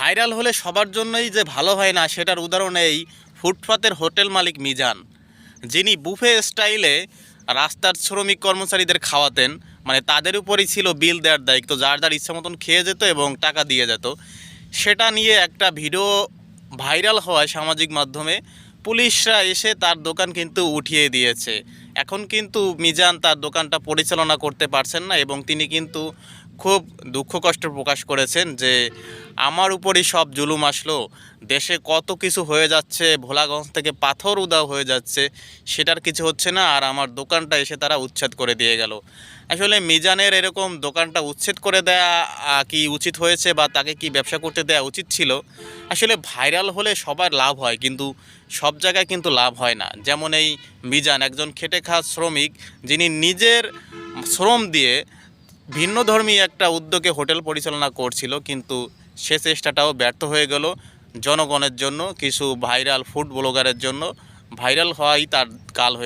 Viral হলে সবার জন্যই যে ভালো হয় না সেটার উদাহরণ এই ফুটপাতের হোটেল মালিক মিজান, যিনি বুফে স্টাইলে রাস্তার শ্রমিক কর্মচারীদের খাওয়াতেন। মানে তাদের উপরই ছিল বিল দেওয়ার দায়িত্ব, যার যার ইচ্ছা মতন খেয়ে যেত এবং টাকা দিয়ে যেত। সেটা নিয়ে একটা ভিডিও ভাইরাল হওয়ায় সামাজিক মাধ্যমে পুলিশরা এসে তার দোকান কিন্তু উঠিয়ে দিয়েছে। এখন কিন্তু মিজান তার দোকানটা পরিচালনা করতে পারছেন না এবং তিনি কিন্তু খুব দুঃখ কষ্ট প্রকাশ করেছেন যে আমার উপরই সব জুলুম আসলো, দেশে কত কিছু হয়ে যাচ্ছে, ভোলাগঞ্জ থেকে পাথর উধাও হয়ে যাচ্ছে, সেটার কিছু হচ্ছে না, আর আমার দোকানটা এসে তারা উচ্ছেদ করে দিয়ে গেল। আসলে মিজানের এরকম দোকানটা উচ্ছেদ করে দেয়া কি উচিত হয়েছে, বা তাকে কি ব্যবসা করতে দেওয়া উচিত ছিল? আসলে ভাইরাল হলে সবার লাভ হয়, কিন্তু সব জায়গায় কিন্তু লাভ হয় না। যেমন এই মিজান একজন খেটে খাওয়া শ্রমিক, যিনি নিজের শ্রম দিয়ে ভিন্নধর্মী একটা উদ্যোগে হোটেল পরিচালনা করছিল, কিন্তু সে চেষ্টাটাও ব্যর্থ হয়ে গেল জনগণের জন্য, কিছু ভাইরাল ফুড ব্লগারের জন্য। ভাইরাল হওয়াই তার কাল হয়ে